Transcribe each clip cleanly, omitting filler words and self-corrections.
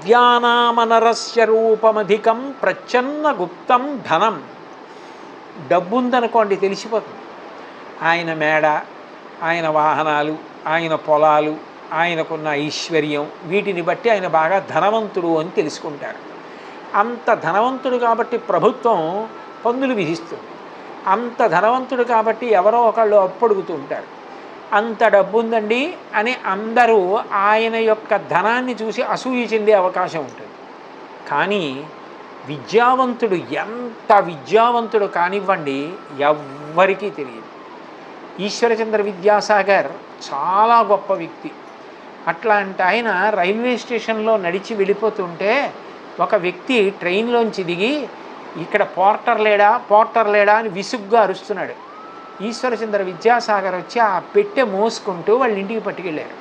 విద్యానామనరస్య రూపమధికం ప్రచ్ఛన్న గుప్తం ధనం. డబ్బుందనుకోండి తెలిసిపోతుంది. ఆయన మేడ, ఆయన వాహనాలు, ఆయన పొలాలు, ఆయనకున్న ఐశ్వర్యం, వీటిని బట్టి ఆయన బాగా ధనవంతుడు అని తెలుసుకుంటారు. అంత ధనవంతుడు కాబట్టి ప్రభుత్వం పన్నులు విధిస్తుంది. అంత ధనవంతుడు కాబట్టి ఎవరో ఒకళ్ళు అప్పడుగుతూ ఉంటారు. అంత డబ్బు ఉందండి అని అందరూ ఆయన యొక్క ధనాన్ని చూసి అసూయ చెందే అవకాశం ఉంటుంది. కానీ విద్యావంతుడు ఎంత విద్యావంతుడు కానివ్వండి ఎవ్వరికీ తెలియదు. ఈశ్వరచంద్ర విద్యాసాగర్ చాలా గొప్ప వ్యక్తి. అట్లాంటి ఆయన రైల్వే స్టేషన్లో నడిచి వెళ్ళిపోతుంటే ఒక వ్యక్తి ట్రైన్లోంచి దిగి ఇక్కడ పోర్టర్ లేడా అని విసుగ్గా అరుస్తున్నాడు. ఈశ్వరచంద్ర విద్యాసాగర్ వచ్చి ఆ పెట్టె మోసుకుంటూ వాళ్ళ ఇంటికి పట్టుకెళ్ళారు.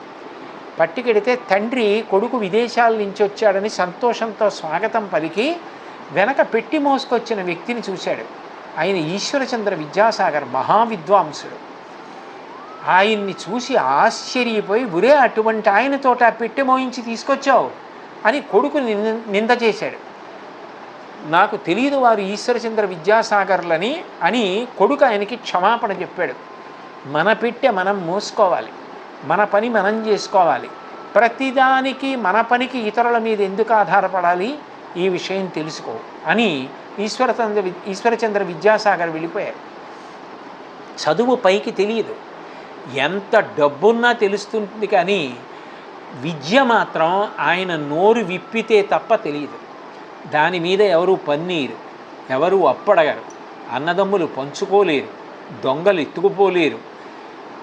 పట్టుకెడితే తండ్రి కొడుకు విదేశాల నుంచి వచ్చాడని సంతోషంతో స్వాగతం పలికి వెనక పెట్టి మోసుకొచ్చిన వ్యక్తిని చూశాడు. ఆయన ఈశ్వరచంద్ర విద్యాసాగర్ మహావిద్వాంసుడు. ఆయన్ని చూసి ఆశ్చర్యపోయి, ఒరే అటువంటి ఆయనతోట పెట్టె మోయించి తీసుకొచ్చావు అని కొడుకు నింద చేశాడు. నాకు తెలియదు వారు ఈశ్వరచంద్ర విద్యాసాగర్లని అని కొడుకు ఆయనకి క్షమాపణ చెప్పాడు. మన పెట్టె మనం మోసుకోవాలి, మన పని మనం చేసుకోవాలి, ప్రతిదానికి మన పనికి ఇతరుల మీద ఎందుకు ఆధారపడాలి, ఈ విషయం తెలుసుకో అని ఈశ్వరచంద్ర విద్యాసాగర్ వెళ్ళిపోయారు. చదువు పైకి తెలియదు, ఎంత డబ్బున్నా తెలుస్తుంది, కానీ విద్య మాత్రం ఆయన నోరు విప్పితే తప్ప తెలియదు. దాని మీద ఎవరు పన్నీరు, ఎవరు అప్పడగరు, అన్నదమ్ములు పంచుకోలేరు, దొంగలు ఎత్తుకుపోలేరు.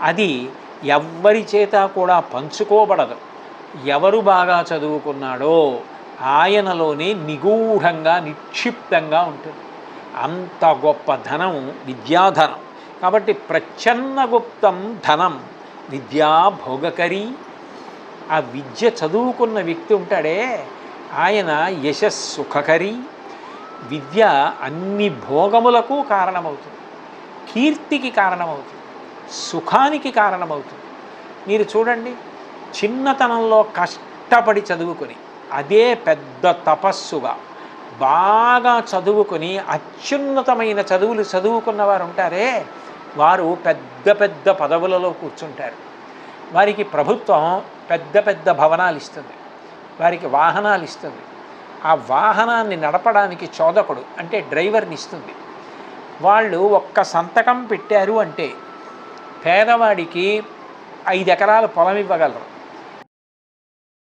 అది ఎవ్వరి చేత కూడా పంచుకోబడదు. ఎవరు బాగా చదువుకున్నాడో ఆయనలోనే నిగూఢంగా నిక్షిప్తంగా ఉంటుంది. అంత గొప్ప ధనం విద్యాధనం. కాబట్టి ప్రచ్ఛన్నగుప్తం ధనం విద్యా భోగకరి. ఆ విద్య చదువుకున్న వ్యక్తి ఉంటాడే ఆయన యశస్సుఖకరి. విద్య అన్ని భోగములకు కారణమవుతుంది, కీర్తికి కారణమవుతుంది, సుఖానికి కారణమవుతుంది. మీరు చూడండి, చిన్నతనంలో కష్టపడి చదువుకొని అదే పెద్ద తపస్సుగా బాగా చదువుకొని అత్యున్నతమైన చదువులు చదువుకున్నవారు ఉంటారే, వారు పెద్ద పెద్ద పదవులలో కూర్చుంటారు. వారికి ప్రభుత్వం పెద్ద పెద్ద భవనాలు ఇస్తుంది, వారికి వాహనాలు ఇస్తుంది. ఆ వాహనాన్ని నడపడానికి చోదకుడు అంటే డ్రైవర్ని ఇస్తుంది. వాళ్ళు ఒక్క సంతకం పెట్టారు అంటే పేదవాడికి 5 ఎకరాల పొలం ఇవ్వగలరు.